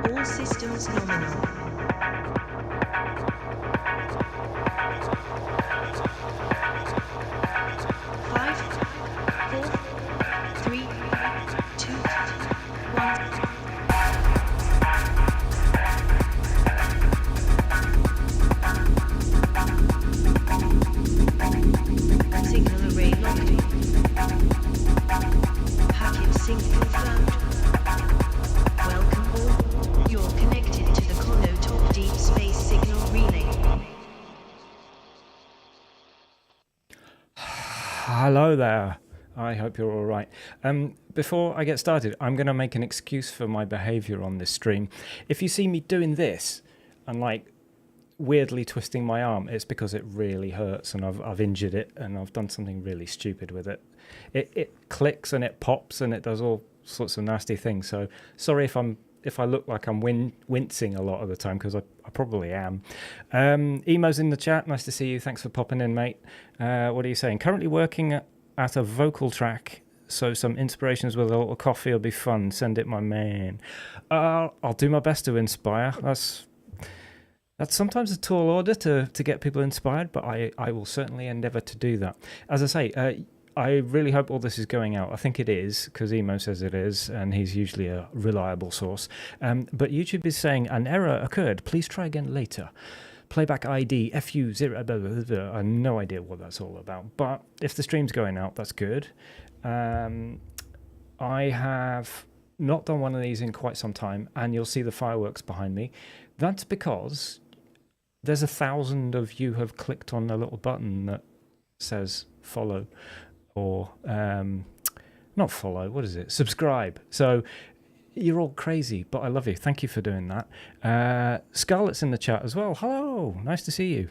All systems nominal. Five, four, three, two, one. Signal array locked. Packet sync confirmed. Welcome all. You're connected to the Konotop Deep Space Signal Relay. Hello there. I hope you're all right. Before I get started, I'm going to make an excuse for my behavior on this stream. If you see me doing this and like weirdly twisting my arm, it's because it really hurts and I've injured it and I've done something really stupid with it. It clicks and it pops and it does all sorts of nasty things. So sorry if I look like I'm wincing a lot of the time, because I probably am. Emo's in the chat. Nice to see you. Thanks for popping in, mate. What are you saying? Currently working at a vocal track, so some inspirations with a little coffee will be fun. Send it, my man. I'll do my best to inspire. That's sometimes a tall order to get people inspired, but I will certainly endeavour to do that. As I say, I really hope all this is going out. I think it is, because Emo says it is, and he's usually a reliable source. But YouTube is saying an error occurred. Please try again later. Playback ID FU0. Blah, blah, blah, blah. I have no idea what that's all about. But if the stream's going out, that's good. I have not done one of these in quite some time, and you'll see the fireworks behind me. That's because there's 1,000 of you have clicked on a little button that says follow. Or not follow, what is it? Subscribe. So you're all crazy, but I love you. Thank you for doing that. Scarlett's in the chat as well. Hello, nice to see you.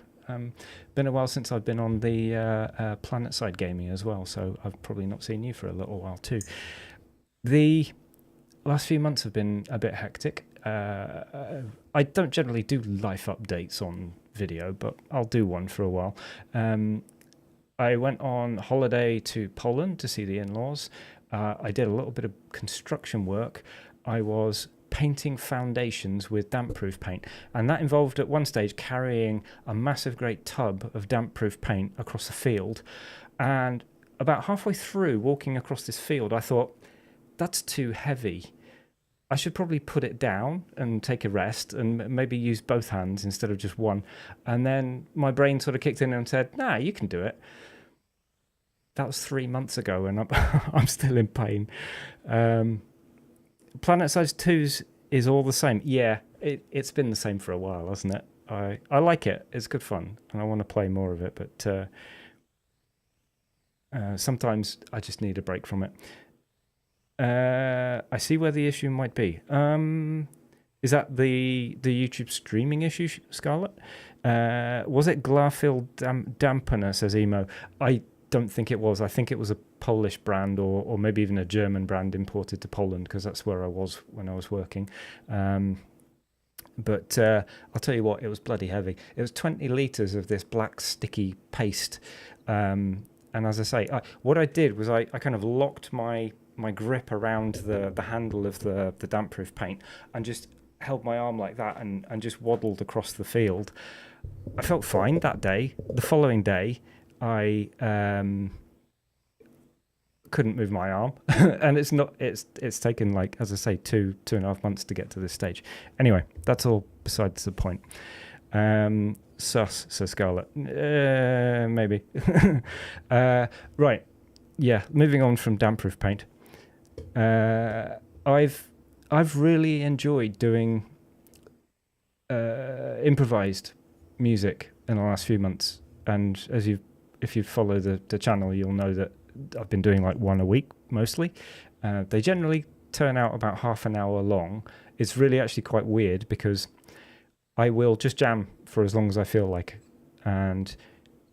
Been a while since I've been on the Planet Side Gaming as well, so I've probably not seen you for a little while too. The last few months have been a bit hectic. I don't generally do life updates on video, but I'll do one for a while. I went on holiday to Poland to see the in-laws. I did a little bit of construction work. I was painting foundations with damp-proof paint, and that involved at one stage carrying a massive great tub of damp-proof paint across the field. And about halfway through walking across this field, I thought, that's too heavy. I should probably put it down and take a rest and maybe use both hands instead of just one. And then my brain sort of kicked in and said, nah, you can do it. That was 3 months ago, and I'm still in pain. Planet Size 2's is all the same. Yeah, it's been the same for a while, hasn't it? I like it. It's good fun, and I want to play more of it. But sometimes I just need a break from it. I see where the issue might be. Is that the YouTube streaming issue, Scarlett? Was it Glarfield dampener, says Emo. I don't think it was. I think it was a Polish brand or maybe even a German brand imported to Poland, because that's where I was when I was working. But I'll tell you what, it was bloody heavy. It was 20 litres of this black sticky paste. And as I say, what I did was I kind of locked my grip around the handle of the damp-proof paint and just held my arm like that and just waddled across the field. I felt fine that day. The following day, I couldn't move my arm, and it's taken, like, as I say, two and a half months to get to this stage. Anyway, that's all besides the point. Sus, says Scarlett. Maybe. Right. Yeah, moving on from damp-proof paint. I've really enjoyed doing improvised music in the last few months, and if you follow the channel, you'll know that I've been doing like one a week mostly. They generally turn out about half an hour long. It's really actually quite weird, because I will just jam for as long as I feel like, and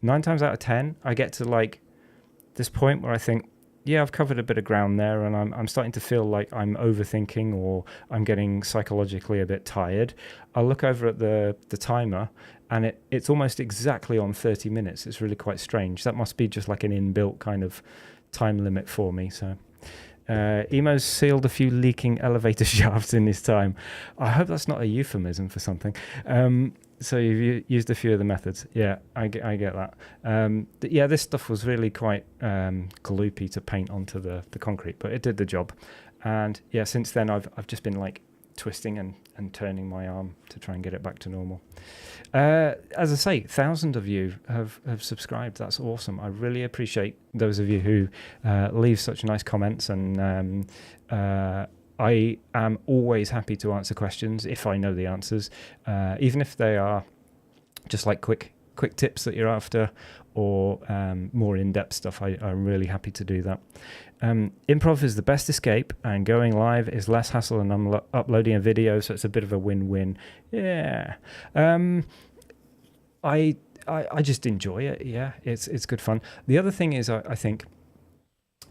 9 times out of 10 I get to like this point where I think, yeah, I've covered a bit of ground there, and I'm starting to feel like I'm overthinking or I'm getting psychologically a bit tired. I'll look over at the timer, and it's almost exactly on 30 minutes. It's really quite strange. That must be just like an inbuilt kind of time limit for me. So Emo's sealed a few leaking elevator shafts in his time. I hope that's not a euphemism for something. So you've used a few of the methods. Yeah, I get that. Yeah, this stuff was really quite gloopy to paint onto the concrete, but it did the job. And yeah, since then I've just been like twisting and turning my arm to try and get it back to normal. As I say, 1,000 of you have subscribed. That's awesome. I really appreciate those of you who leave such nice comments, and I am always happy to answer questions if I know the answers, even if they are just like quick tips that you're after, or more in-depth stuff. I'm really happy to do that. Improv is the best escape, and going live is less hassle than uploading a video, so it's a bit of a win-win. Yeah. I just enjoy it. Yeah, it's good fun. The other thing is, I think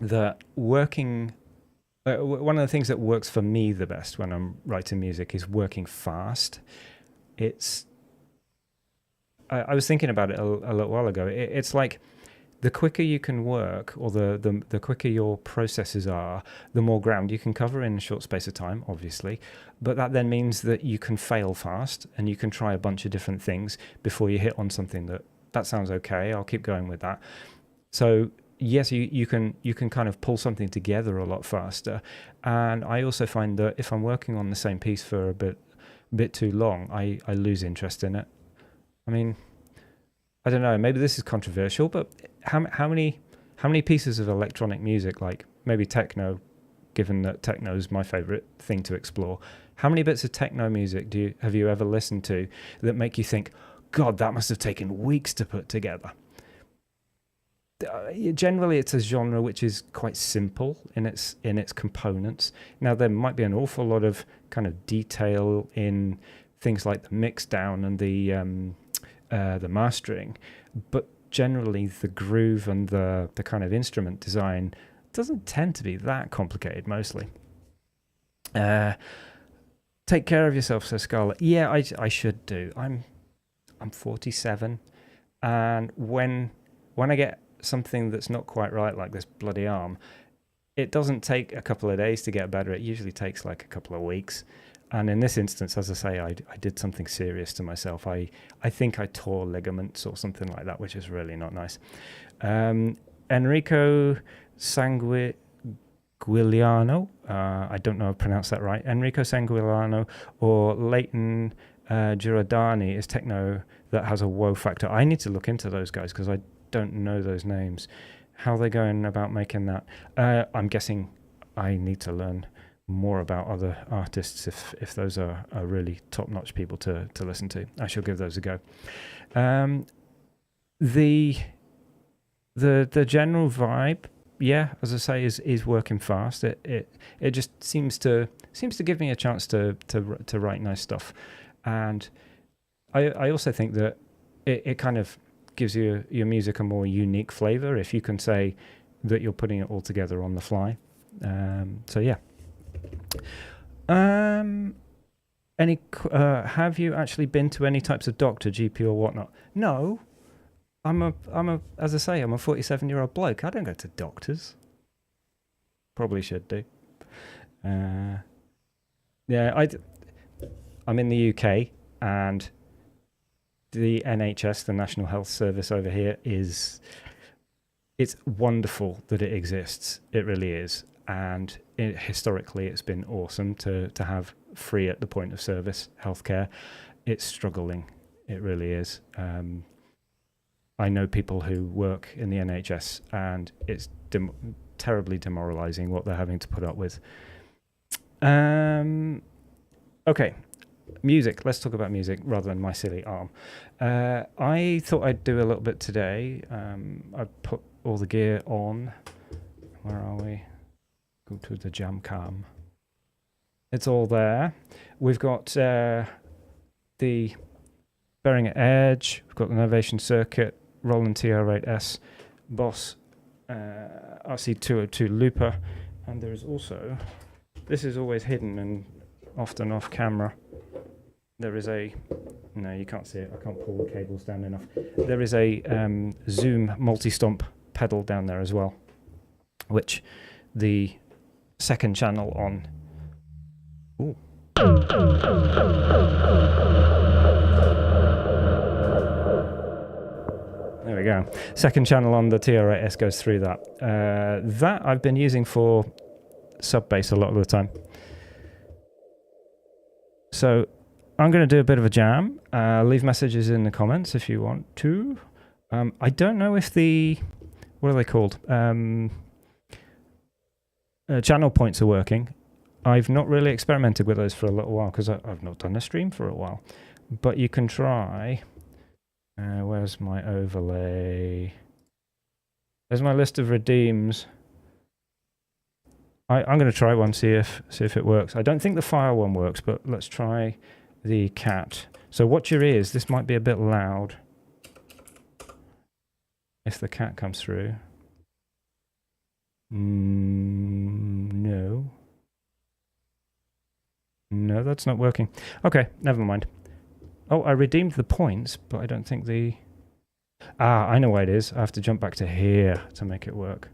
that working... one of the things that works for me the best when I'm writing music is working fast. I was thinking about it a little while ago. It's like the quicker you can work, or the quicker your processes are, the more ground you can cover in a short space of time, obviously. But that then means that you can fail fast, and you can try a bunch of different things before you hit on something that sounds okay. I'll keep going with that. So yes, you can kind of pull something together a lot faster. And I also find that if I'm working on the same piece for a bit too long, I lose interest in it. I mean, I don't know, maybe this is controversial, but how many pieces of electronic music, like maybe techno, given that techno is my favorite thing to explore, how many bits of techno music have you ever listened to that make you think, God, that must have taken weeks to put together? Generally, it's a genre which is quite simple in its components. Now, there might be an awful lot of kind of detail in things like the mix down and the mastering, but generally the groove and the kind of instrument design doesn't tend to be that complicated mostly. Take care of yourself, says Scarlett. Yeah, I should do. I'm 47, and when I get something that's not quite right, like this bloody arm, it doesn't take a couple of days to get better. It usually takes like a couple of weeks. And in this instance, as I say, I did something serious to myself. I think I tore ligaments or something like that, which is really not nice. Enrico Sanguiliano, I don't know if I pronounced that right, Enrico Sanguiliano or Leighton Giordani is techno that has a woe factor. I need to look into those guys because I don't know those names. How are they going about making that? I'm guessing I need to learn more about other artists if those are really top-notch people to listen to. I shall give those a go. The general vibe, yeah, as I say, is working fast. It just seems to give me a chance to write nice stuff, and I also think that it kind of gives your music a more unique flavor if you can say that you're putting it all together on the fly. So yeah. Have you actually been to any types of doctor, GP or whatnot? No. As I say, I'm a 47-year-old bloke. I don't go to doctors. Probably should do. Yeah, I'm in the UK, and the NHS, the National Health Service over here, it's wonderful that it exists. It really is. And historically, it's been awesome to have free at the point of service healthcare. It's struggling. It really is. I know people who work in the NHS, and it's terribly demoralizing what they're having to put up with. Okay, music. Let's talk about music rather than my silly arm. I thought I'd do a little bit today. I put all the gear on. Where are we? Go to the jam cam. It's all there. We've got the bearing at edge. We've got the Novation Circuit, Roland TR8S, Boss RC202 looper, and there is also, this is always hidden and often off camera, there is a, no, you can't see it, I can't pull the cables down enough. There is a Zoom multi-stomp pedal down there as well, which the second channel on. Ooh. There we go. Second channel on the TR-8S goes through that. That I've been using for sub bass a lot of the time. So I'm going to do a bit of a jam. Leave messages in the comments if you want to. I don't know if the, what are they called? Channel points are working. I've not really experimented with those for a little while because I've not done a stream for a while. But you can try. Where's my overlay? There's my list of redeems. I'm going to try one, see if it works. I don't think the fire one works, but let's try the cat. So watch your ears. This might be a bit loud if the cat comes through. No. No, that's not working. Okay, never mind. Oh, I redeemed the points, but I don't think the... Ah, I know why it is. I have to jump back to here to make it work.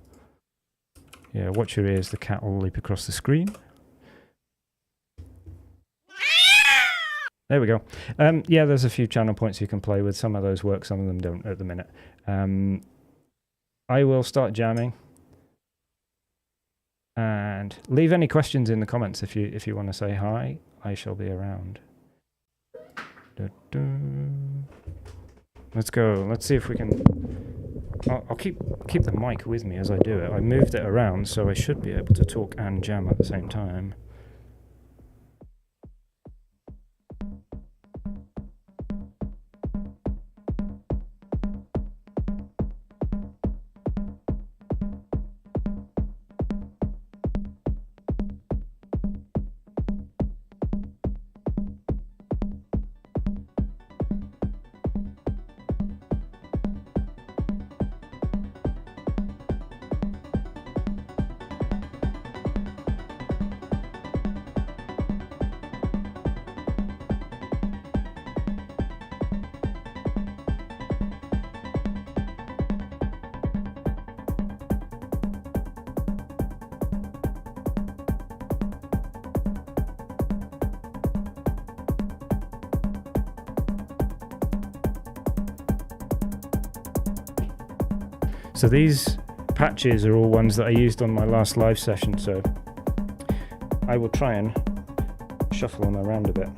Yeah, watch your ears. The cat will leap across the screen. There we go. Yeah, there's a few channel points you can play with. Some of those work, some of them don't at the minute. I will start jamming. And leave any questions in the comments if you want to say hi. I shall be around. Let's go. Let's see if we can... I'll keep the mic with me as I do it. I moved it around, so I should be able to talk and jam at the same time. So these patches are all ones that I used on my last live session, so I will try and shuffle them around a bit.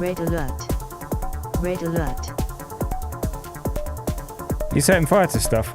Red alert. Red alert. You setting fire to stuff?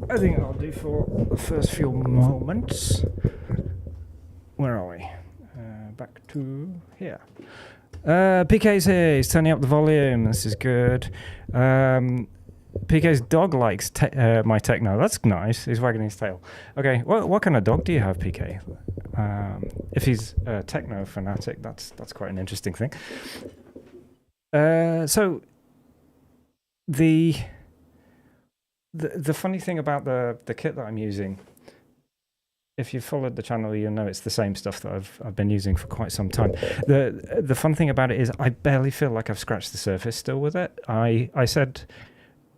I think I'll do for the first few moments. Where are we? Back to here. PK's here. He's turning up the volume. This is good. PK's dog likes my techno. That's nice. He's wagging his tail. Okay, what kind of dog do you have, PK? If he's a techno fanatic, that's quite an interesting thing. So the funny thing about the kit that I'm using, if you've followed the channel, you'll know it's the same stuff that I've been using for quite some time. The fun thing about it is I barely feel like I've scratched the surface still with it. I said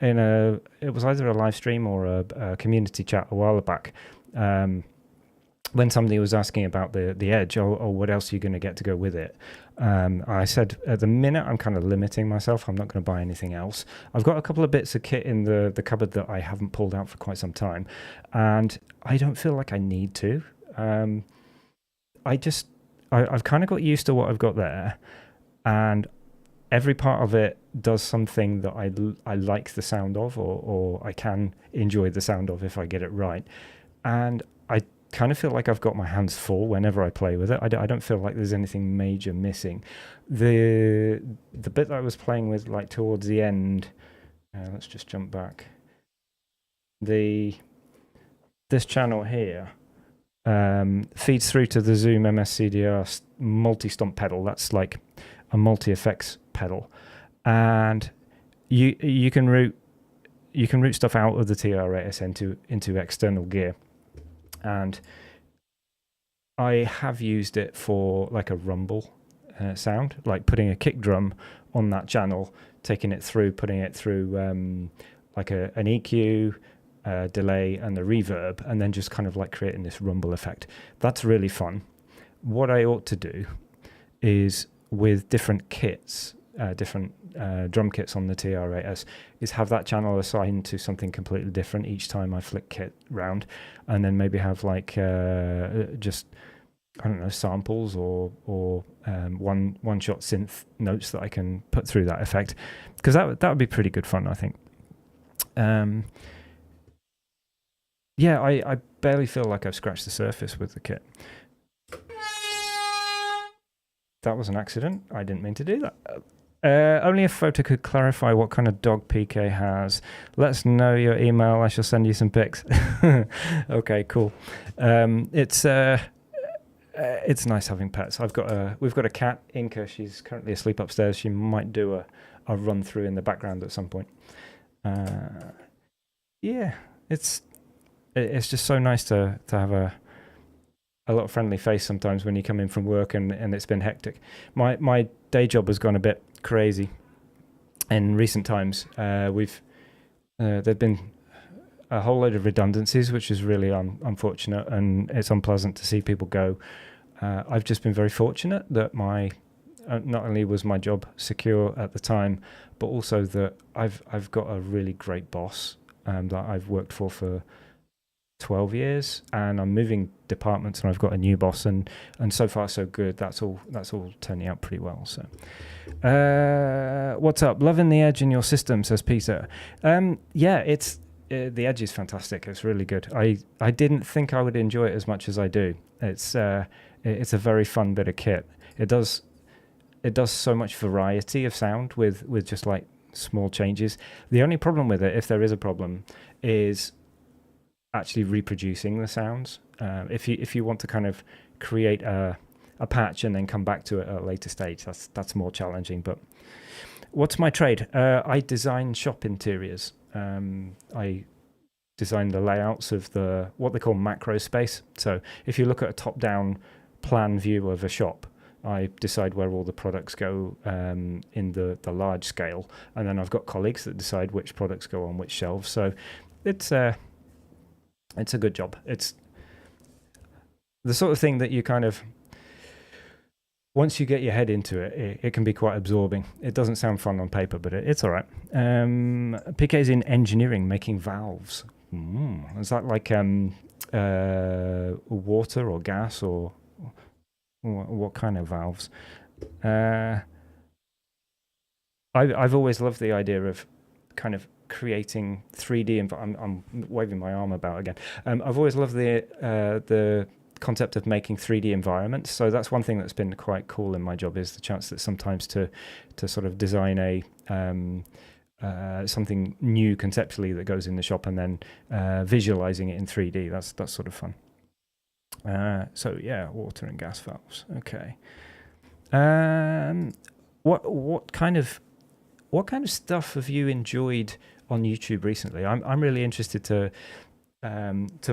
it was either a live stream or a community chat a while back, when somebody was asking about the Edge or what else are you going to get to go with it. I said at the minute I'm kind of limiting myself. I'm not going to buy anything else. I've got a couple of bits of kit in the cupboard that I haven't pulled out for quite some time, and I don't feel like I need to. I've kind of got used to what I've got there, and every part of it does something that I like the sound of, or I can enjoy the sound of if I get it right. And I kind of feel like I've got my hands full whenever I play with it. I don't feel like there's anything major missing. The bit that I was playing with, like towards the end, let's just jump back. This channel here feeds through to the Zoom MSCDR multi-stomp pedal. That's like a multi-effects pedal, and you can route stuff out of the TRS into external gear. And I have used it for like a rumble sound, like putting a kick drum on that channel, taking it through, putting it through like an EQ, delay, and the reverb, and then just kind of like creating this rumble effect. That's really fun. What I ought to do is, with different kits, different drum kits on the TR-8S, is have that channel assigned to something completely different each time I flick kit round, and then maybe have like just, I don't know, samples or one shot synth notes that I can put through that effect, because that would be pretty good fun, I think. Yeah, I barely feel like I've scratched the surface with the kit. That was an accident. I didn't mean to do that. Only a photo could clarify what kind of dog PK has. Let us know your email. I shall send you some pics. Okay, cool. It's nice having pets. We've got a cat, Inca. She's currently asleep upstairs. She might do a run through in the background at some point. Yeah, it's just so nice to have a little friendly face sometimes when you come in from work and it's been hectic. My day job has gone a bit crazy in recent times. There've been a whole load of redundancies, which is really unfortunate, and it's unpleasant to see people go. I've just been very fortunate that not only was my job secure at the time, but also that I've got a really great boss that I've worked for 12 years, and I'm moving departments, and I've got a new boss, and so far so good. That's all turning out pretty well. So what's up? Loving the Edge in your system, says Peter. Yeah, it's the Edge is fantastic. It's really good. I didn't think I would enjoy it as much as I do. It's a very fun bit of kit. It does so much variety of sound with just like small changes. The only problem with it, if there is a problem, is actually reproducing the sounds. If you want to kind of create a patch and then come back to it at a later stage, that's more challenging. But what's my trade? I design shop interiors. I design the layouts of what they call macro space. So if you look at a top-down plan view of a shop, I decide where all the products go in the large scale, and then I've got colleagues that decide which products go on which shelves. So it's a good job. It's the sort of thing that you kind of, once you get your head into it, it can be quite absorbing. It doesn't sound fun on paper, but it's all right. PK's in engineering, making valves. Is that like water or gas, or what kind of valves? I've always loved the idea of kind of creating 3D. I'm waving my arm about again. I've always loved the concept of making 3D environments. So that's one thing that's been quite cool in my job, is the chance that sometimes to sort of design a something new conceptually that goes in the shop, and then visualizing it in 3D. That's sort of fun. So yeah, water and gas valves. Okay. What kind of stuff have you enjoyed on YouTube recently? I'm really interested to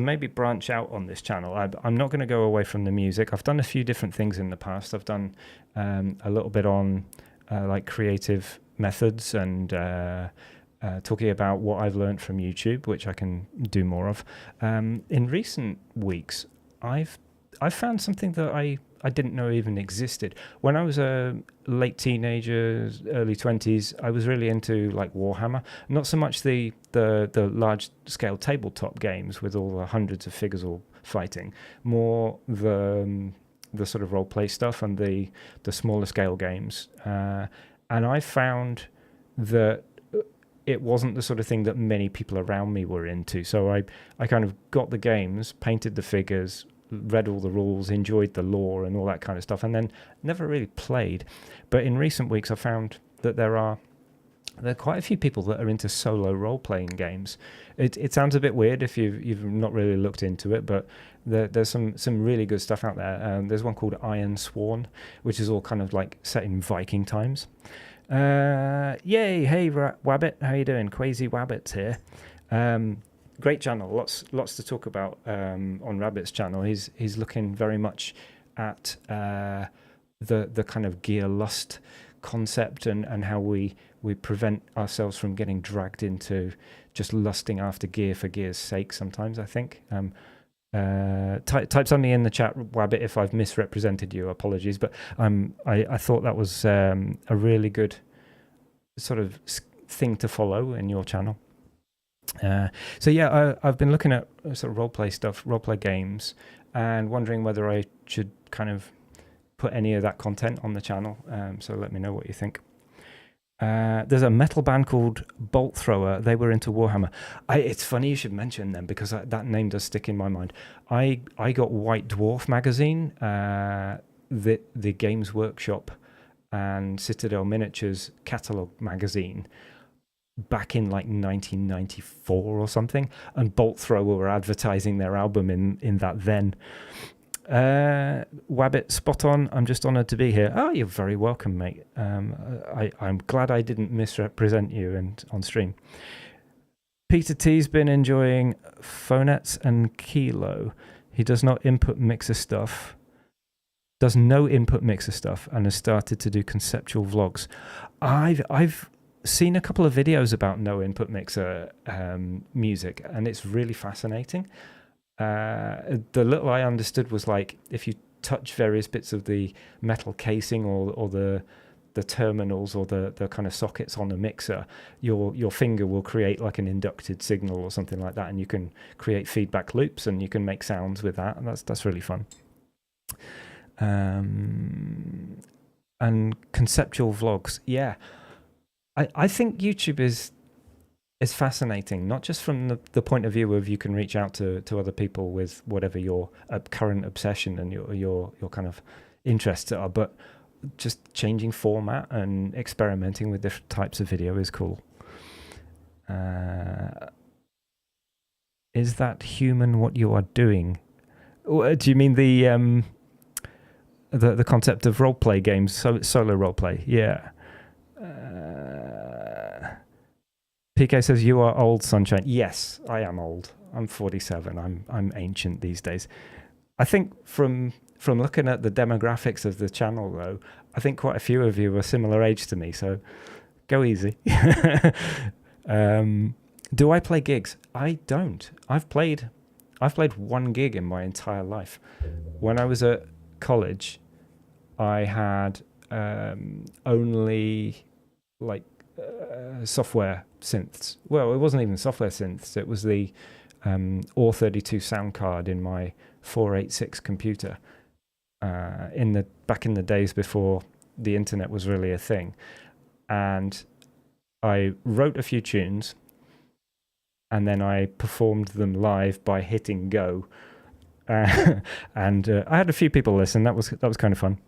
maybe branch out on this channel. I'm not going to go away from the music. I've done a few different things in the past. I've done a little bit on like creative methods and talking about what I've learned from YouTube, which I can do more of. In recent weeks, I've found something that I didn't know even existed. When I was a late teenager, early 20s, I was really into like Warhammer. Not so much the large scale tabletop games with all the hundreds of figures all fighting, more the sort of role play stuff and the smaller scale games. And I found that it wasn't the sort of thing that many people around me were into. So I kind of got the games, painted the figures, read all the rules, enjoyed the lore and all that kind of stuff, and then never really played. But in recent weeks, I found that there are quite a few people that are into solo role-playing games. It sounds a bit weird if you've not really looked into it, but there's some really good stuff out there. There's one called Iron Sworn, which is all kind of like set in Viking times. Yay! Hey, Wabbit, how you doing? Quasi Wabbit's here. Great channel, lots to talk about on Rabbit's channel. He's looking very much at the kind of gear lust concept and how we prevent ourselves from getting dragged into just lusting after gear for gear's sake sometimes, I think. Type something in the chat, Wabbit, if I've misrepresented you. Apologies, but I thought that was a really good sort of thing to follow in your channel. So yeah, I've been looking at sort of roleplay stuff, roleplay games, and wondering whether I should kind of put any of that content on the channel. So let me know what you think. There's a metal band called Bolt Thrower. They were into Warhammer. It's funny you should mention them because that name does stick in my mind. I got White Dwarf magazine, the Games Workshop and Citadel Miniatures catalog magazine back in like 1994 or something, and Bolt Thrower were advertising their album in that then. Wabbit, spot on. I'm just honoured to be here. Oh, you're very welcome, mate. I'm glad I didn't misrepresent you on stream. Peter T's been enjoying Phonets and Kilo. He does no input mixer stuff, and has started to do conceptual vlogs. I've seen a couple of videos about no input mixer music, and it's really fascinating. The little I understood was like if you touch various bits of the metal casing or the terminals or the kind of sockets on the mixer, your finger will create like an inducted signal or something like that, and you can create feedback loops and you can make sounds with that, and that's really fun. And conceptual vlogs, yeah. I think YouTube is fascinating, not just from the point of view of you can reach out to other people with whatever your current obsession and your kind of interests are, but just changing format and experimenting with different types of video is cool. Is that human what you are doing? Do you mean the concept of roleplay games, solo roleplay? Yeah. PK says you are old, Sunshine. Yes, I am old. I'm 47. I'm ancient these days. I think from looking at the demographics of the channel, though, I think quite a few of you are similar age to me. So go easy. Do I play gigs? I don't. I've played one gig in my entire life. When I was at college, I had only like software synths. Well, it wasn't even software synths. It was the OR32 sound card in my 486 computer back in the days before the internet was really a thing. And I wrote a few tunes, and then I performed them live by hitting go. And I had a few people listen. That was kind of fun.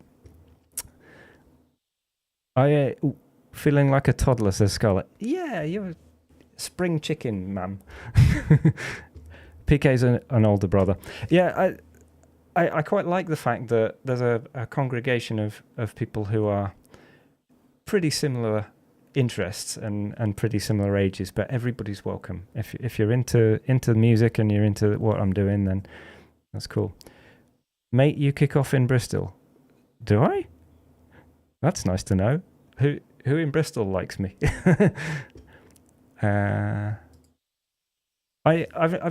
Feeling like a toddler, says Scarlett. Yeah, you're a spring chicken, ma'am. PK's an older brother. Yeah, I quite like the fact that there's a congregation of people who are pretty similar interests and pretty similar ages, but everybody's welcome. If you're into music and you're into what I'm doing, then that's cool. Mate, you kick off in Bristol. Do I? That's nice to know. Who in Bristol likes me? I've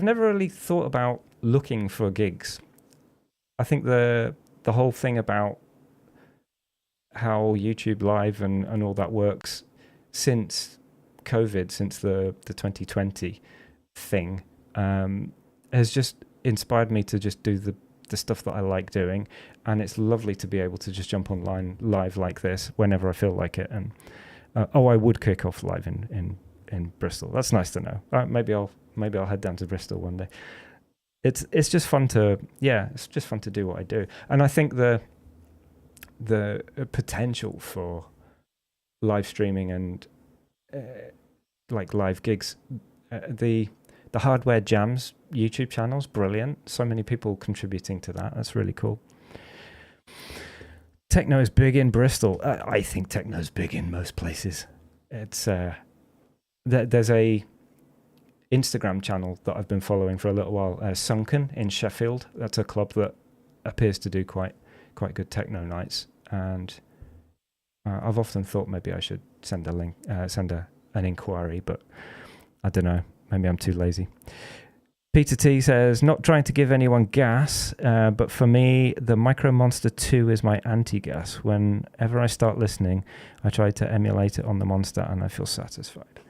never really thought about looking for gigs. I think the whole thing about how YouTube Live and all that works since COVID, since the 2020 thing, has just inspired me to just do the stuff that I like doing, and it's lovely to be able to just jump online live like this whenever I feel like it. And I would kick off live in Bristol. That's nice to know. Maybe I'll head down to Bristol one day. It's just fun to do what I do, and I think the potential for live streaming and like live gigs, the Hardware Jams YouTube channel's brilliant. So many people contributing to that. That's really cool. Techno is big in Bristol. I think techno's big in most places. It's there's a Instagram channel that I've been following for a little while, Sunken in Sheffield. That's a club that appears to do quite good techno nights, and I've often thought maybe I should send a link, an inquiry, but I don't know. Maybe I'm too lazy. Peter T says, not trying to give anyone gas, but for me, the Micro Monster 2 is my anti-gas. Whenever I start listening, I try to emulate it on the Monster, and I feel satisfied.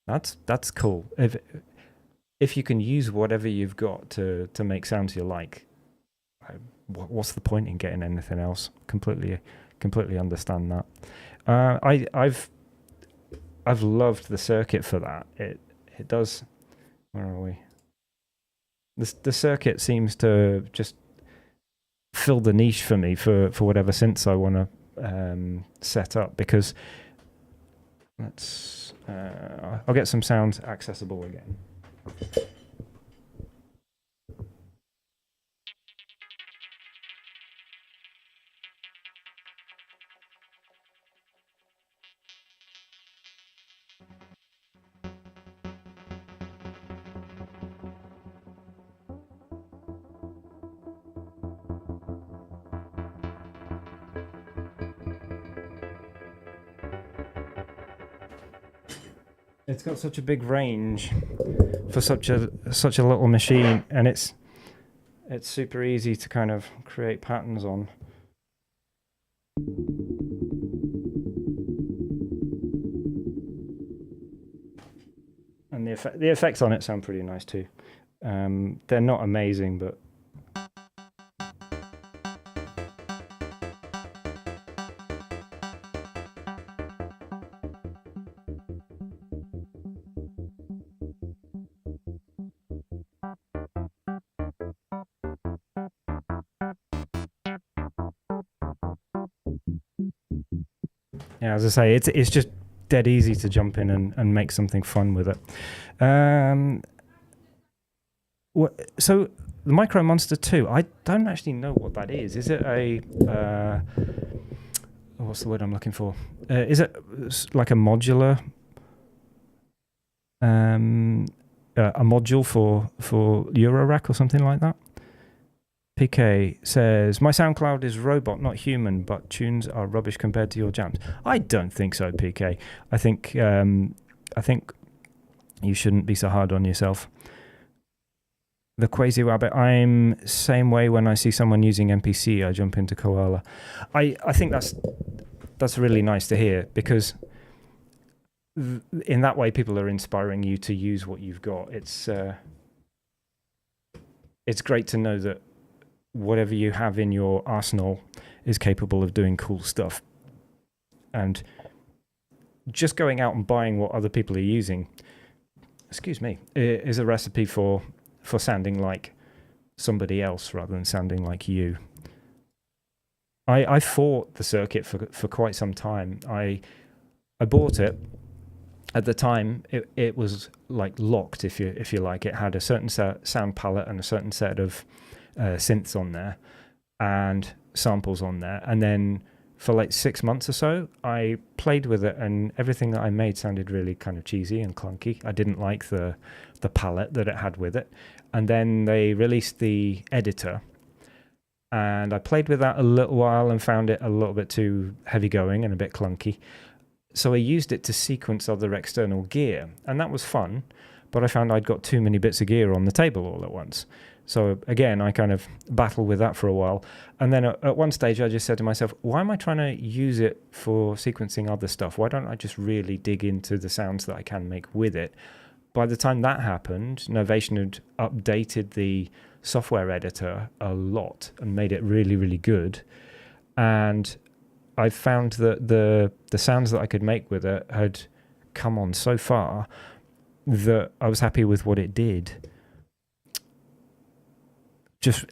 That's cool. If you can use whatever you've got to make sounds you like, what's the point in getting anything else? Completely understand that. I've loved the circuit for that. It does. Where are we? The circuit seems to just fill the niche for me for whatever synths I want to set up, because I'll get some sounds accessible again. It's got such a big range for such a little machine, and it's super easy to kind of create patterns on. And the effects on it sound pretty nice too. They're not amazing, but yeah, as I say, it's just dead easy to jump in and make something fun with it. So the Micro Monster 2, I don't actually know what that is. Is it a what's the word I'm looking for? Is it like a modular a module for Eurorack or something like that? PK says, my SoundCloud is robot, not human, but tunes are rubbish compared to your jams. I don't think so, PK. I think you shouldn't be so hard on yourself. The Quasi Rabbit, I'm same way when I see someone using MPC, I jump into Koala. I think that's really nice to hear, because in that way people are inspiring you to use what you've got. It's great to know that whatever you have in your arsenal is capable of doing cool stuff. And just going out and buying what other people are using excuse me, is a recipe for sounding like somebody else rather than sounding like you. I fought the circuit for quite some time. I bought it. At the time, it was like locked, if you like. It had a certain sound palette and a certain set of synths on there and samples on there. And then for like 6 months or so, I played with it, and everything that I made sounded really kind of cheesy and clunky. I didn't like the palette that it had with it. And then they released the editor, and I played with that a little while and found it a little bit too heavy going and a bit clunky. So I used it to sequence other external gear, and that was fun, but I found I'd got too many bits of gear on the table all at once. So again, I kind of battled with that for a while. And then at one stage, I just said to myself, why am I trying to use it for sequencing other stuff? Why don't I just really dig into the sounds that I can make with it? By the time that happened, Novation had updated the software editor a lot and made it really, really good. And I found that the sounds that I could make with it had come on so far that I was happy with what it did.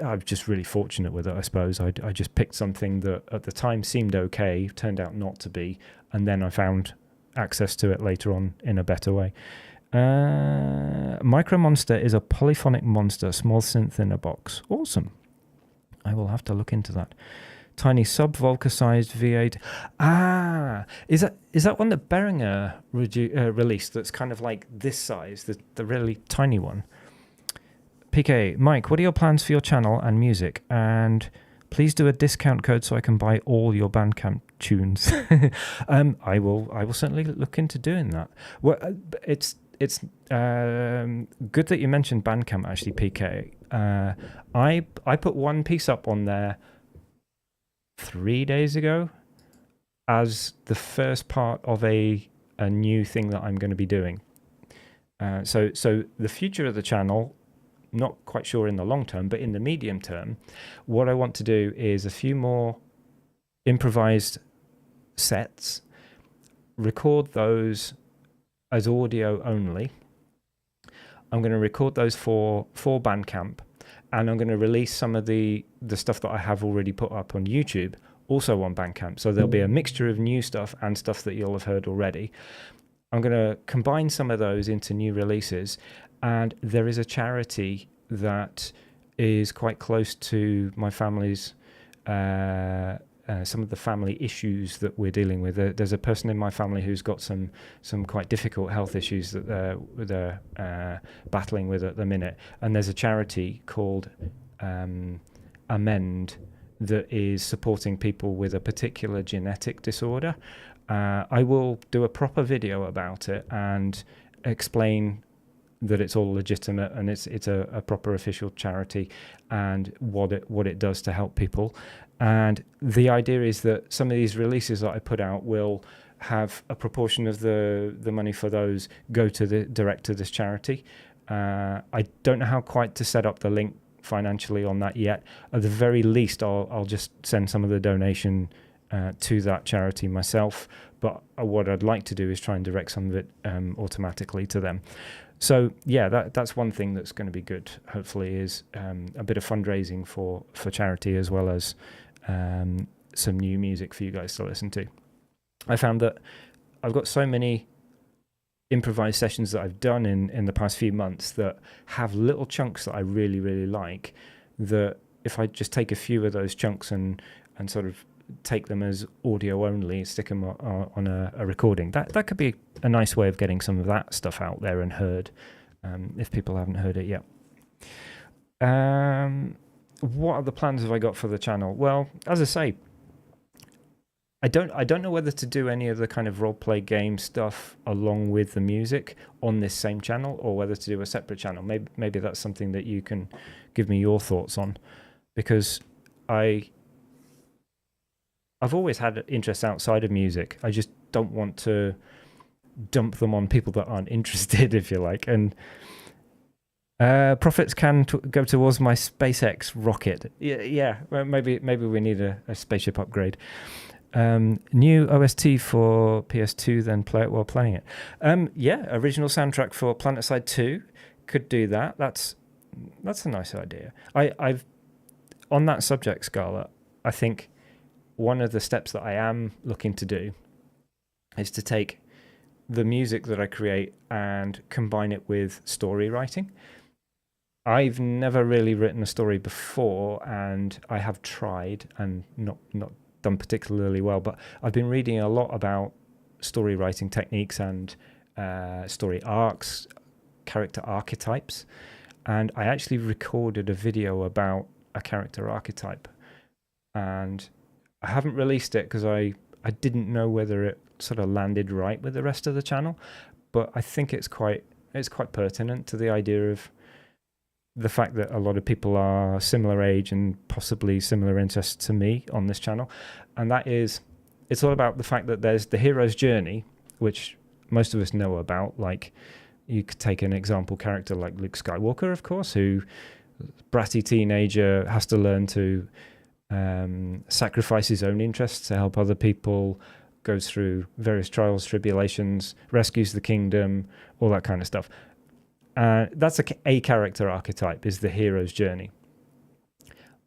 I'm just really fortunate with it, I suppose. I just picked something that at the time seemed okay, turned out not to be, and then I found access to it later on in a better way. Micro Monster is a polyphonic monster, small synth in a box. Awesome. I will have to look into that. Tiny sub-Volca-sized V8. Is that one that Behringer released that's kind of like this size, the really tiny one? PK, Mike, what are your plans for your channel and music? And please do a discount code so I can buy all your Bandcamp tunes. I will certainly look into doing that. Well, it's good that you mentioned Bandcamp, actually, PK. I put one piece up on there 3 days ago as the first part of a new thing that I'm going to be doing. So the future of the channel, not quite sure in the long term, but in the medium term, what I want to do is a few more improvised sets, record those as audio only. I'm going to record those for Bandcamp, and I'm going to release some of the stuff that I have already put up on YouTube also on Bandcamp. So there'll be a mixture of new stuff and stuff that you'll have heard already. I'm going to combine some of those into new releases, and there is a charity that is quite close to my family's some of the family issues that we're dealing with. There's a person in my family who's got some quite difficult health issues that they're battling with at the minute, and there's a charity called Amend that is supporting people with a particular genetic disorder. I will do a proper video about it and explain that it's all legitimate and it's a proper official charity and what it does to help people. And the idea is that some of these releases that I put out will have a proportion of the money for those go to direct to this charity. I don't know how quite to set up the link financially on that yet. At the very least, I'll just send some of the donation to that charity myself. But what I'd like to do is try and direct some of it automatically to them. So yeah, that's one thing that's going to be good. Hopefully, is a bit of fundraising for charity, as well as some new music for you guys to listen to. I found that I've got so many improvised sessions that I've done in the past few months that have little chunks that I really, really like, that if I just take a few of those chunks and sort of take them as audio only, stick them on a recording, that could be a nice way of getting some of that stuff out there and heard, if people haven't heard it yet. What other plans have I got for the channel? Well, as I say, I don't know whether to do any of the kind of role-play game stuff along with the music on this same channel, or whether to do a separate channel. Maybe that's something that you can give me your thoughts on, because I've always had interests outside of music. I just don't want to dump them on people that aren't interested, if you like. And profits can go towards my SpaceX rocket. Yeah. Well, maybe we need a spaceship upgrade. New OST for PS2, then play it while playing it. Yeah, original soundtrack for PlanetSide 2 could do that. That's a nice idea. I've on that subject, Scarlett, I think one of the steps that I am looking to do is to take the music that I create and combine it with story writing. I've never really written a story before, and I have tried and not done particularly well, but I've been reading a lot about story writing techniques and story arcs, character archetypes, and I actually recorded a video about a character archetype, and I haven't released it because I didn't know whether it sort of landed right with the rest of the channel, but I think it's quite pertinent to the idea of the fact that a lot of people are similar age and possibly similar interests to me on this channel. And that is, it's all about the fact that there's the hero's journey, which most of us know about. Like, you could take an example character like Luke Skywalker, of course, who, bratty teenager, has to learn to sacrifice his own interests to help other people, goes through various trials, tribulations, rescues the kingdom, all that kind of stuff. That's a character archetype, is the hero's journey.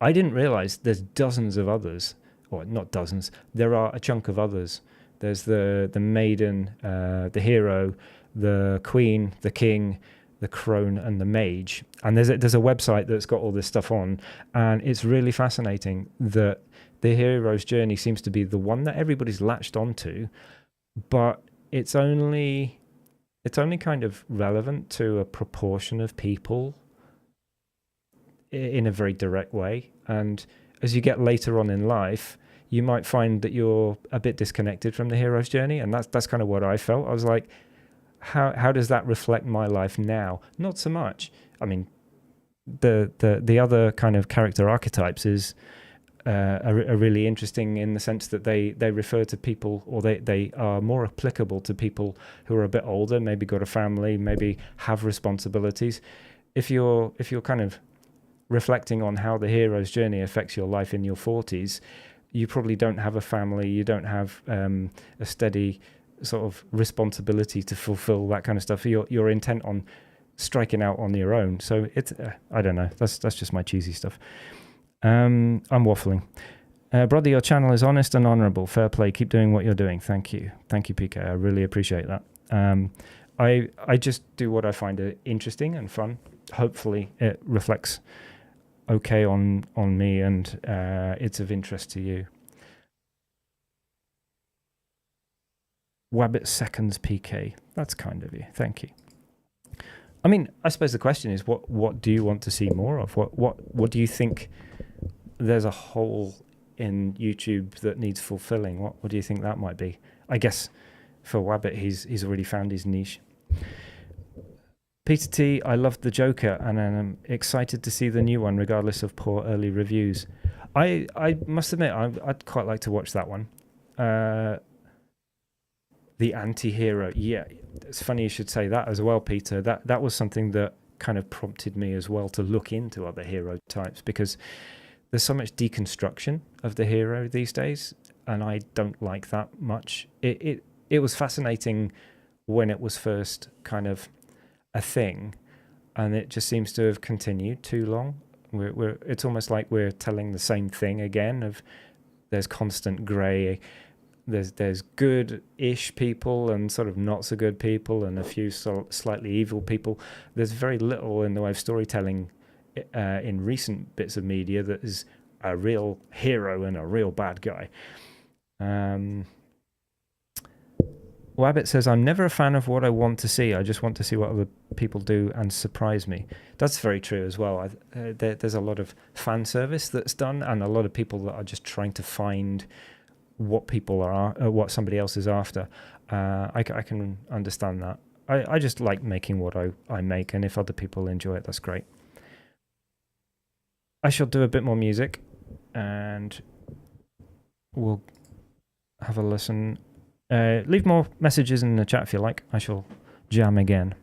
I didn't realize there's dozens of others, or not dozens, there are a chunk of others. There's the maiden, the hero, the queen, the king, the crone, and the mage. And there's a website that's got all this stuff on, and it's really fascinating that the hero's journey seems to be the one that everybody's latched onto, but it's only kind of relevant to a proportion of people in a very direct way. And as you get later on in life, you might find that you're a bit disconnected from the hero's journey. And that's kind of what I felt. I was like, how does that reflect my life now? Not so much. I mean, the other kind of character archetypes is are really interesting in the sense that they refer to people, or they are more applicable to people who are a bit older, maybe got a family, maybe have responsibilities. If you're kind of reflecting on how the hero's journey affects your life in your 40s, you probably don't have a family, you don't have a steady sort of responsibility to fulfill, that kind of stuff. You're intent on striking out on your own. So it's I don't know, that's just my cheesy stuff. I'm waffling. Brother, your channel is honest and honorable. Fair play. Keep doing what you're doing. Thank you, PK. I really appreciate that. I just do what I find interesting and fun. Hopefully it reflects okay on me, and it's of interest to you. Wabbit seconds, PK. That's kind of you. Thank you. I mean, I suppose the question is, what do you want to see more of? What do you think there's a hole in YouTube that needs fulfilling? What do you think that might be? I guess for Wabbit, he's already found his niche. Peter T, I loved the Joker, and I'm excited to see the new one, regardless of poor early reviews. I must admit, I'd quite like to watch that one. The anti-hero. Yeah, it's funny you should say that as well, Peter. That was something that kind of prompted me as well to look into other hero types, because there's so much deconstruction of the hero these days, and I don't like that much. It was fascinating when it was first kind of a thing, and it just seems to have continued too long. It's almost like we're telling the same thing again. Of there's constant grey. There's good-ish people and sort of not so good people, and a few slightly evil people. There's very little in the way of storytelling in recent bits of media that is a real hero and a real bad guy. Wabbit says, I'm never a fan of what I want to see. I just want to see what other people do and surprise me. That's very true as well. There's a lot of fan service that's done, and a lot of people that are just trying to find what people are, what somebody else is after. I can understand that. I just like making what I make, and if other people enjoy it, that's great. I shall do a bit more music, and we'll have a listen. Leave more messages in the chat if you like. I shall jam again.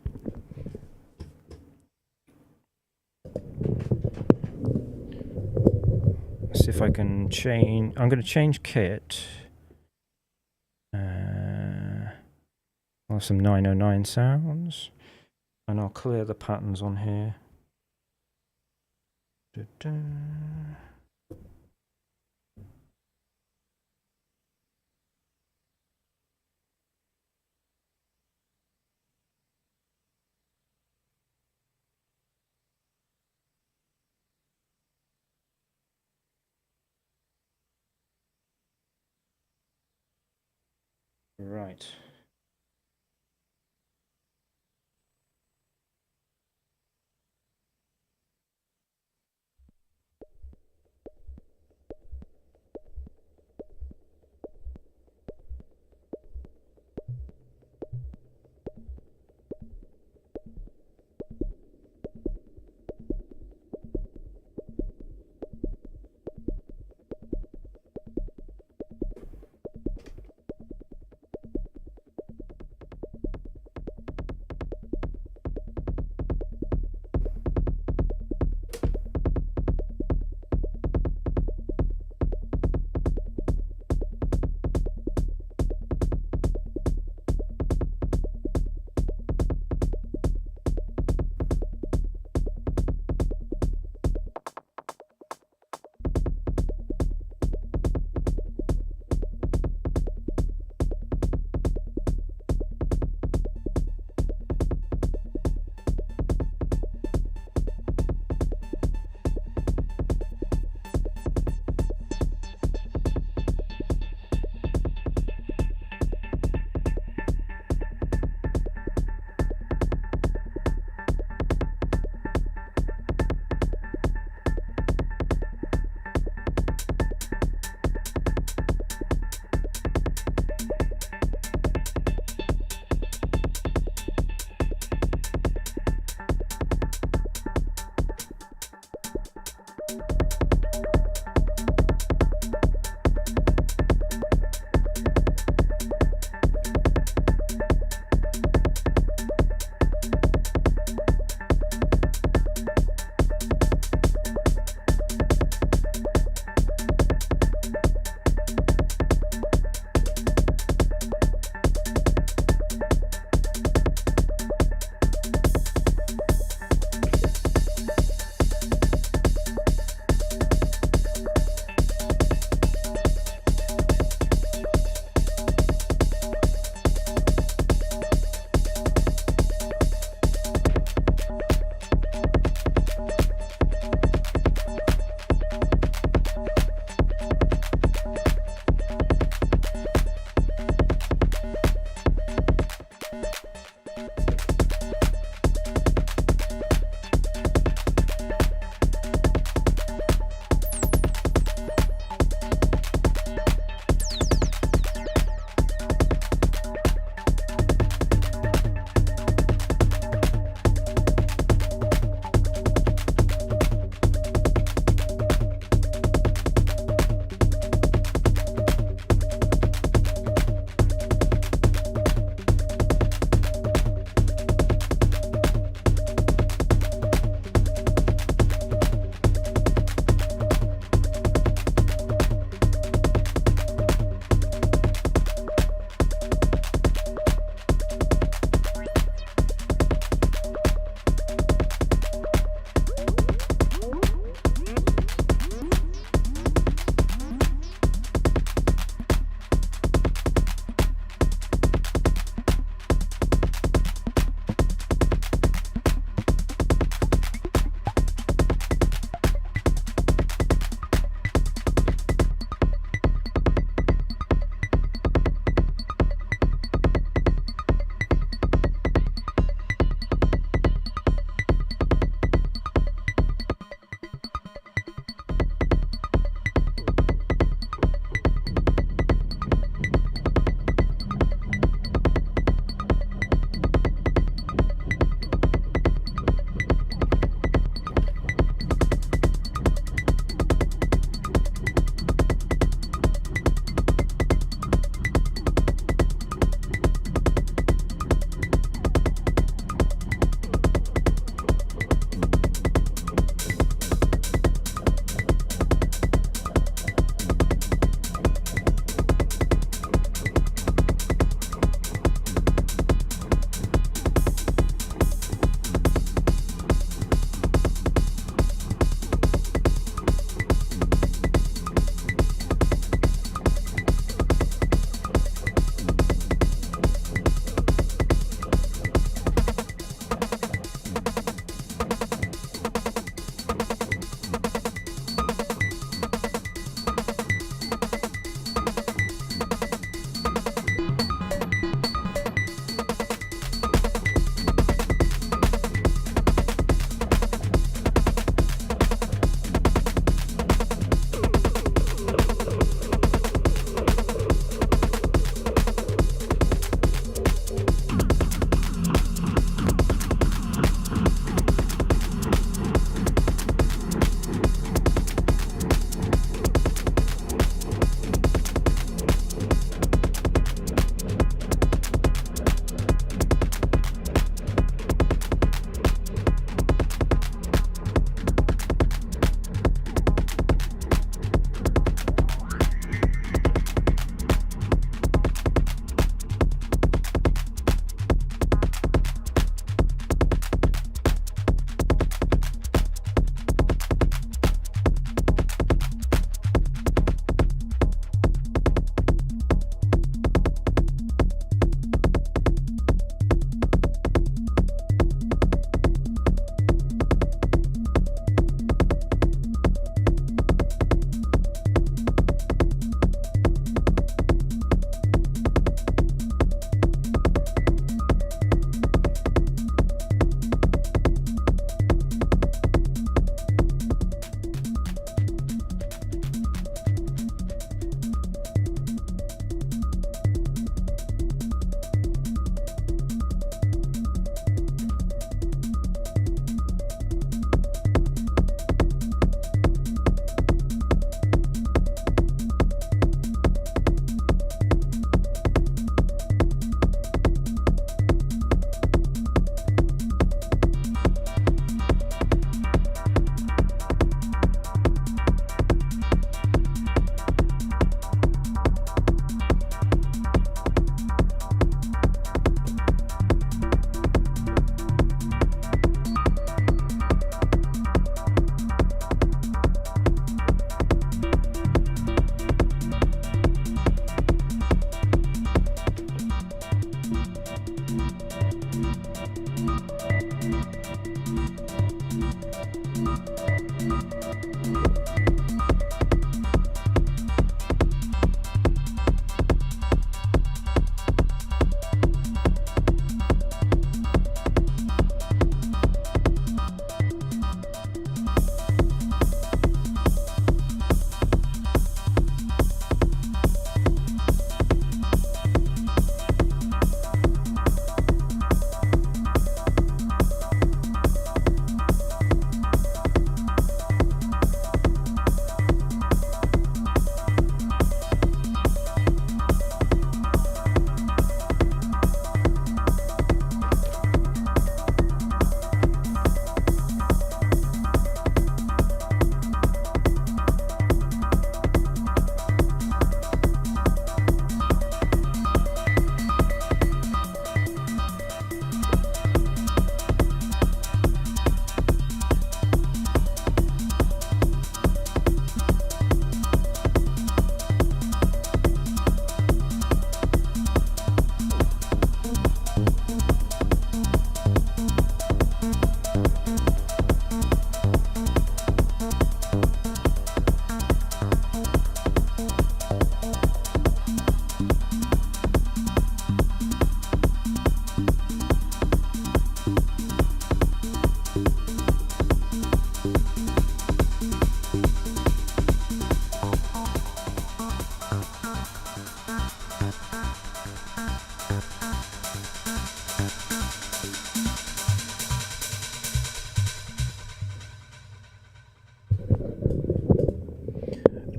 See if I can change. I'm going to change kit. or some 909 sounds. And I'll clear the patterns on here. Da-da. Right.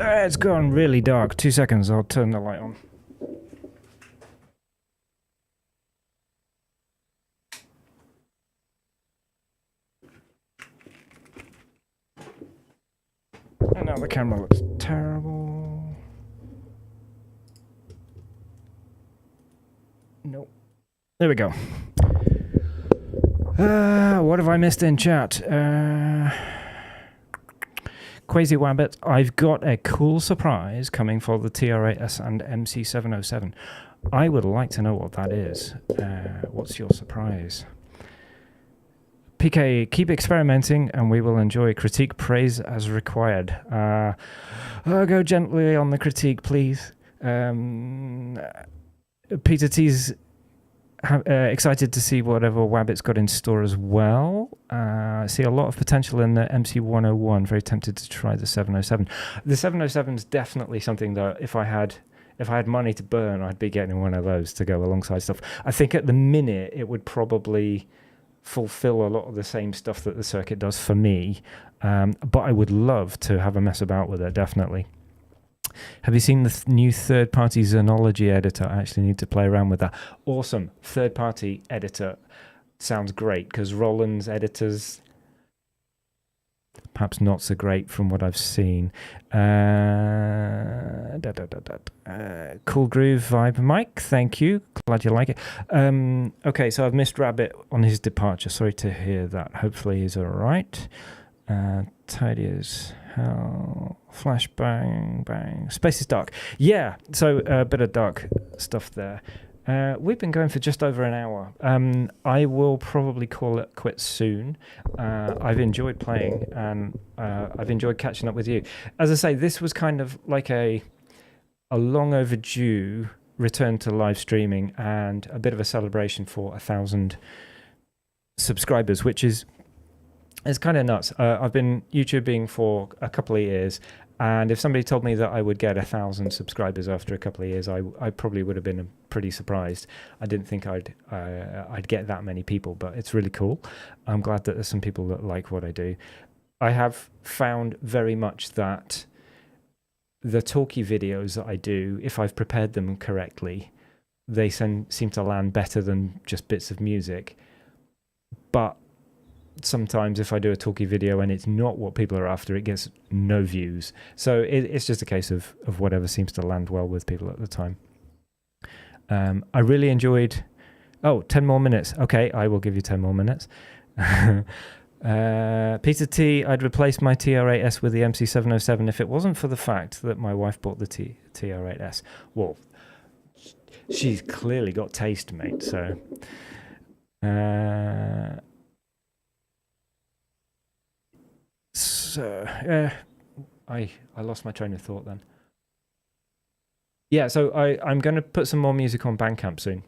It's gone really dark. 2 seconds, I'll turn the light on. And now the camera looks terrible. Nope. There we go. What have I missed in chat? Crazy Wabbit, I've got a cool surprise coming for the TR8S and MC707. I would like to know what that is. What's your surprise? PK, keep experimenting and we will enjoy critique praise as required. Go gently on the critique, please. Peter T's excited to see whatever Wabbit's got in store as well. I see a lot of potential in the MC101. Very tempted to try the 707. The 707 is definitely something that if I had money to burn, I'd be getting one of those to go alongside stuff. I think at the minute it would probably fulfill a lot of the same stuff that the circuit does for me, but I would love to have a mess about with it, definitely. Have you seen the new third-party Xenology editor? I actually need to play around with that. Awesome. Third-party editor sounds great, because Roland's editors, perhaps not so great from what I've seen. Cool groove vibe. Mike, thank you. Glad you like it. Okay, so I've missed Rabbit on his departure. Sorry to hear that. Hopefully he's all right. Tidy as hell. Flashbang, bang. Space is dark. Yeah, so a bit of dark stuff there. We've been going for just over an hour. I will probably call it quits soon. I've enjoyed playing and I've enjoyed catching up with you. As I say, this was kind of like a long overdue return to live streaming and a bit of a celebration for 1,000 subscribers, which is kind of nuts. I've been YouTubing for a couple of years, and if somebody told me that I would get 1,000 subscribers after a couple of years, I probably would have been pretty surprised. I didn't think I'd get that many people, but it's really cool. I'm glad that there's some people that like what I do. I have found very much that the talky videos that I do, if I've prepared them correctly, they seem to land better than just bits of music. But sometimes if I do a talky video and it's not what people are after, it gets no views. So it's just a case of whatever seems to land well with people at the time. I really enjoyed... 10 more minutes. Okay, I will give you 10 more minutes. Peter T, I'd replace my TR8S with the MC707 if it wasn't for the fact that my wife bought the TR8S. Well, she's clearly got taste, mate, so... I lost my train of thought then. Yeah, so I'm going to put some more music on Bandcamp soon.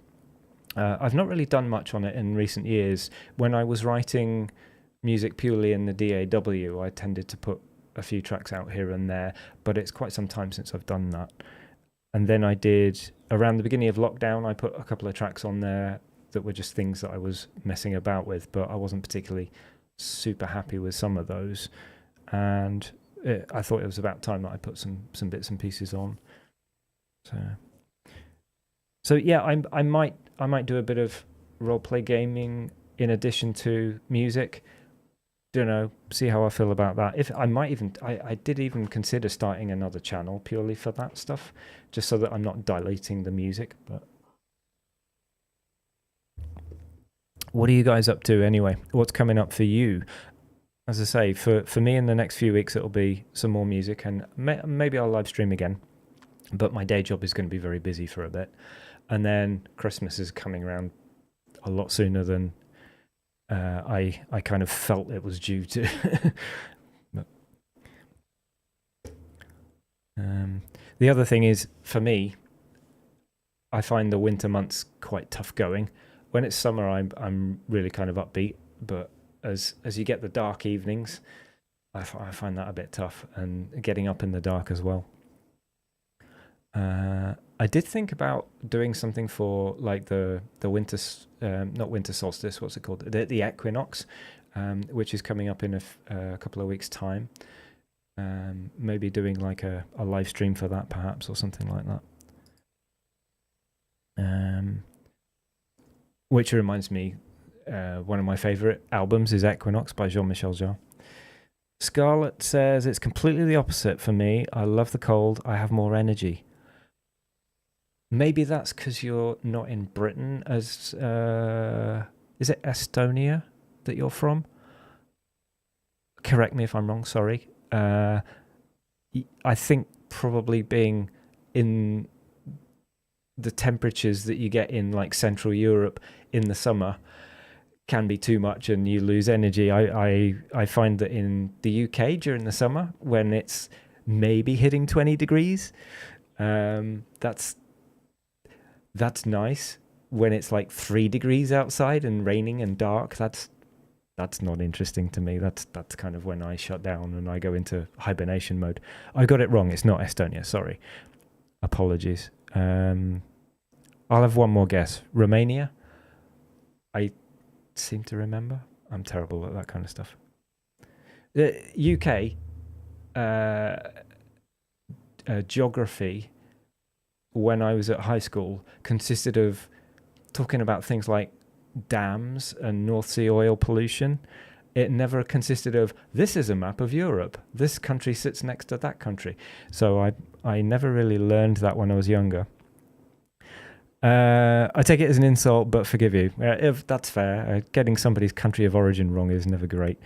I've not really done much on it in recent years. When I was writing music purely in the DAW, I tended to put a few tracks out here and there, but it's quite some time since I've done that. And then I did, around the beginning of lockdown, I put a couple of tracks on there that were just things that I was messing about with, but I wasn't particularly super happy with some of those. And I thought it was about time that I put some bits and pieces on. So yeah, I might do a bit of roleplay gaming in addition to music. Don't know, see how I feel about that. If I did even consider starting another channel purely for that stuff, just so that I'm not diluting the music. But what are you guys up to anyway? What's coming up for you? As I say, for me in the next few weeks, it'll be some more music, and maybe I'll live stream again. But my day job is going to be very busy for a bit. And then Christmas is coming around a lot sooner than I kind of felt it was due to. But, the other thing is, for me, I find the winter months quite tough going. When it's summer, I'm really kind of upbeat, but as you get the dark evenings, I find that a bit tough, and getting up in the dark as well. I did think about doing something for like the winter, not winter solstice, what's it called? The equinox, which is coming up in a couple of weeks' time. Maybe doing like a live stream for that, perhaps, or something like that. Which reminds me, one of my favorite albums is Equinox by Jean-Michel Jarre. Scarlett says it's completely the opposite for me. I love the cold. I have more energy. Maybe that's because you're not in Britain. As is it Estonia that you're from? Correct me if I'm wrong. Sorry. I think probably being in the temperatures that you get in like Central Europe in the summer can be too much and you lose energy. I find that in the UK during the summer when it's maybe hitting 20 degrees, that's nice. When it's like 3 degrees outside and raining and dark, that's not interesting to me. That's kind of when I shut down and I go into hibernation mode. I got it wrong. It's not Estonia. Sorry. Apologies. I'll have one more guess. Romania? I seem to remember. I'm terrible at that kind of stuff. The UK geography, when I was at high school, consisted of talking about things like dams and North Sea oil pollution. It never consisted of, this is a map of Europe. This country sits next to that country. So I never really learned that when I was younger. I take it as an insult, but forgive you. If that's fair. Getting somebody's country of origin wrong is never great.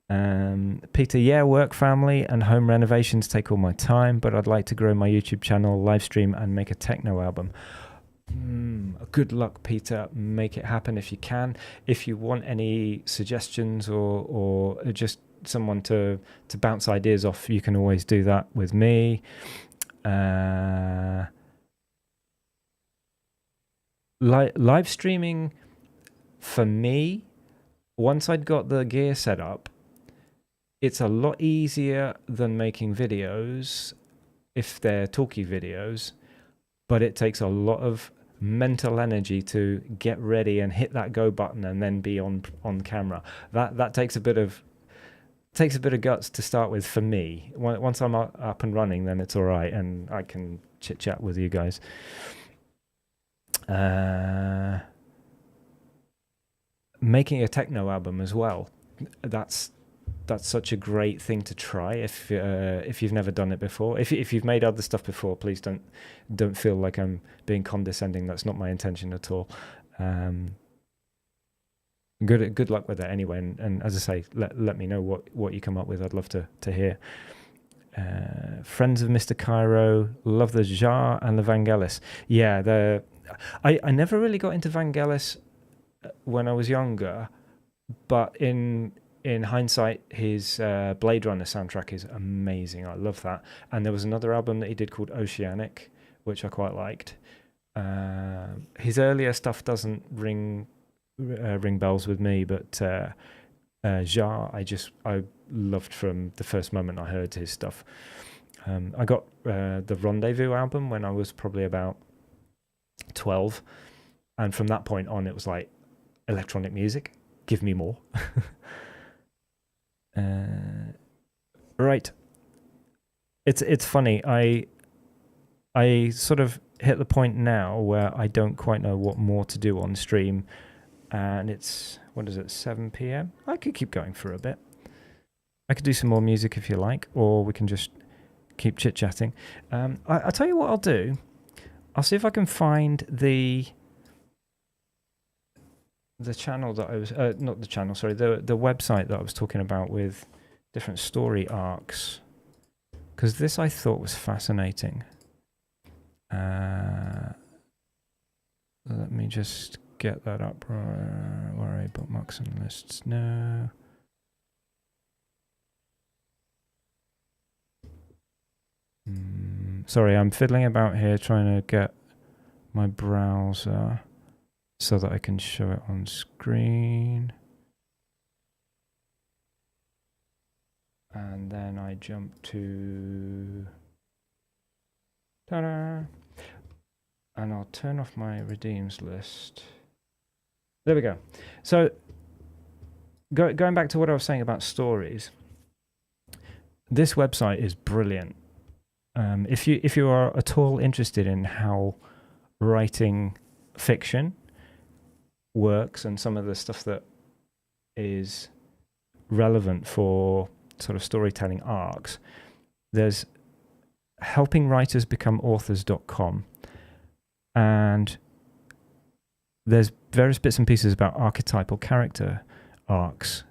Peter, yeah, work, family, and home renovations take all my time, but I'd like to grow my YouTube channel, live stream, and make a techno album. Good luck, Peter. Make it happen if you can. If you want any suggestions or just someone to bounce ideas off, you can always do that with me. Live streaming for me, once I'd got the gear set up, it's a lot easier than making videos if they're talky videos, but it takes a lot of mental energy to get ready and hit that go button and then be on camera. That takes a bit of guts to start with for me. Once I'm up and running, then it's all right and I can chit chat with you guys. Making a techno album as well, that's such a great thing to try if you've never done it before. If you've made other stuff before, please don't feel like I'm being condescending. That's not my intention at all. Good luck with it anyway, and as I say, let me know what you come up with. I'd love to hear. Friends of Mr. Cairo, love the Jarre and the Vangelis. Yeah, I never really got into Vangelis when I was younger, but in hindsight, his Blade Runner soundtrack is amazing. I love that. And there was another album that he did called Oceanic, which I quite liked. His earlier stuff doesn't ring bells with me, but Jarre, I loved from the first moment I heard his stuff. I got the Rendezvous album when I was probably about 12, and from that point on, it was like electronic music. Give me more. Right. It's funny. I sort of hit the point now where I don't quite know what more to do on stream, and it's, what is it, 7 p.m? I could keep going for a bit. I could do some more music if you like, or we can just keep chit-chatting. I'll tell you what I'll do. I'll see if I can find the channel that I was not the channel, sorry, the website that I was talking about with different story arcs, because this I thought was fascinating. Let me just get that up. Where are bookmarks and lists? No. Sorry, I'm fiddling about here trying to get my browser so that I can show it on screen. And then I jump to... ta-da! And I'll turn off my redeems list. There we go. So, going back to what I was saying about stories. this website is brilliant. If you are at all interested in how writing fiction works and some of the stuff that is relevant for sort of storytelling arcs, there's helpingwritersbecomeauthors.com, and there's various bits and pieces about archetypal character arcs,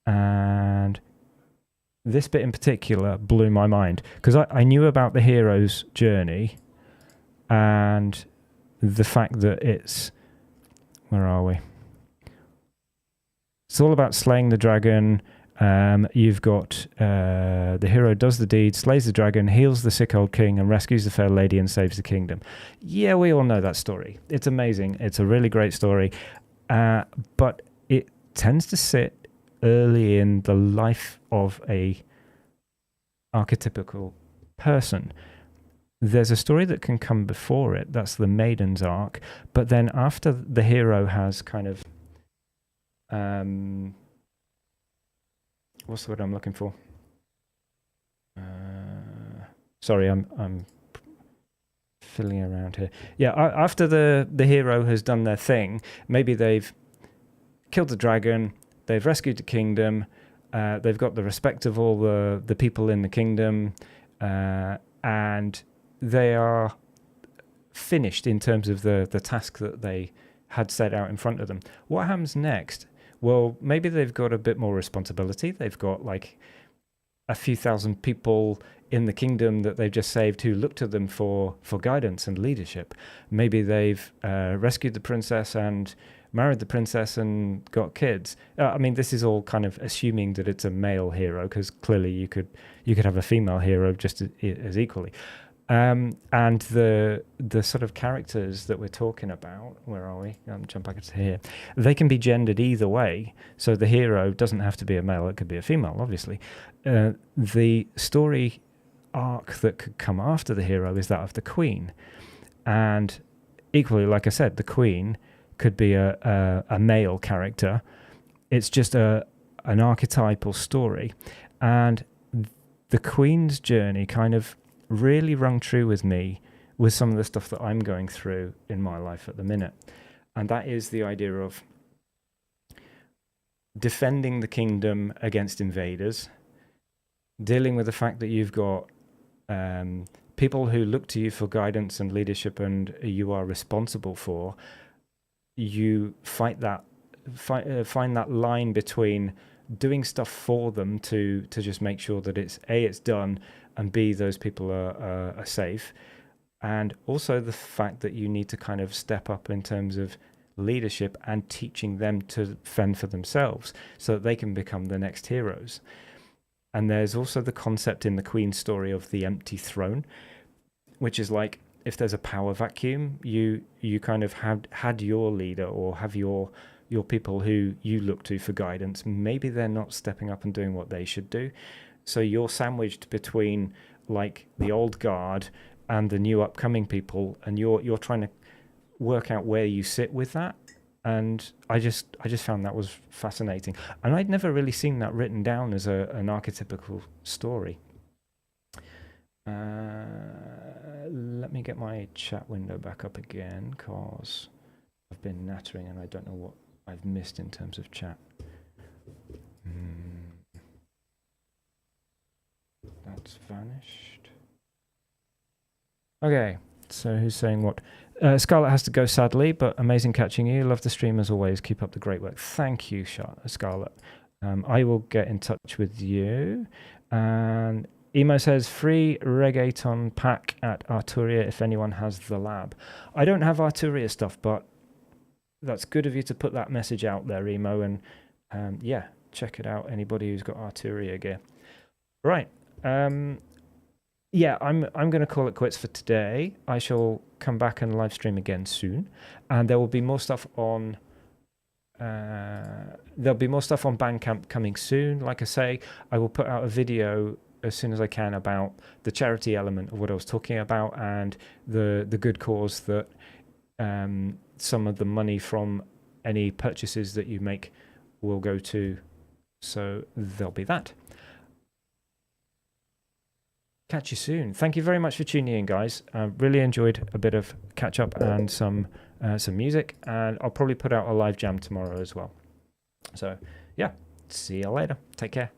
and this bit in particular blew my mind because I knew about the hero's journey and the fact that it's, where are we? It's all about slaying the dragon. You've got the hero does the deed, slays the dragon, heals the sick old king, and rescues the fair lady and saves the kingdom. Yeah, we all know that story. It's amazing. It's a really great story. But it tends to sit early in the life of a archetypical person. There's a story that can come before it. That's the Maiden's arc. But then after the hero has kind of what's the word I'm looking for? Sorry, I'm fiddling around here. Yeah, after the hero has done their thing, maybe they've killed the dragon, they've rescued the kingdom, they've got the respect of all the people in the kingdom, and they are finished in terms of the task that they had set out in front of them. What happens next? Well, maybe they've got a bit more responsibility. They've got like a few thousand people in the kingdom that they've just saved who look to them for guidance and leadership. Maybe they've rescued the princess and married the princess and got kids. I mean, this is all kind of assuming that it's a male hero, because clearly you could have a female hero just as equally. And the sort of characters that we're talking about, where are we? Jump back to here. They can be gendered either way. So the hero doesn't have to be a male. It could be a female, obviously. The story arc that could come after the hero is that of the queen. And equally, like I said, the queen could be a male character. It's just an archetypal story. And the queen's journey kind of really rung true with me with some of the stuff that I'm going through in my life at the minute. And that is the idea of defending the kingdom against invaders, dealing with the fact that you've got people who look to you for guidance and leadership and you are responsible for. You find that line between doing stuff for them to just make sure that it's done, and B, those people are safe. And also the fact that you need to kind of step up in terms of leadership and teaching them to fend for themselves so that they can become the next heroes. And there's also the concept in the Queen's story of the empty throne, which is like, if there's a power vacuum, you kind of had your leader or have your people who you look to for guidance. Maybe they're not stepping up and doing what they should do. So you're sandwiched between like the old guard and the new upcoming people, and you're trying to work out where you sit with that. And I just found that was fascinating. And I'd never really seen that written down as an archetypical story. Let me get my chat window back up again, because I've been nattering and I don't know what I've missed in terms of chat. That's vanished. Okay, so who's saying what? Scarlett has to go, sadly, but amazing catching you. Love the stream as always. Keep up the great work. Thank you, Scarlett. I will get in touch with you. And Emo says, free reggaeton pack at Arturia if anyone has the lab. I don't have Arturia stuff, but that's good of you to put that message out there, Emo. And yeah, check it out, anybody who's got Arturia gear. Right. Yeah, I'm going to call it quits for today. I shall come back and live stream again soon. And there will be more stuff on... there'll be more stuff on Bandcamp coming soon. Like I say, I will put out a video as soon as I can about the charity element of what I was talking about and the good cause that some of the money from any purchases that you make will go to. So there'll be that. catch you soon. Thank you very much for tuning in, guys. Really enjoyed a bit of catch up and some music, and I'll probably put out a live jam tomorrow as well. So yeah, see you later. Take care.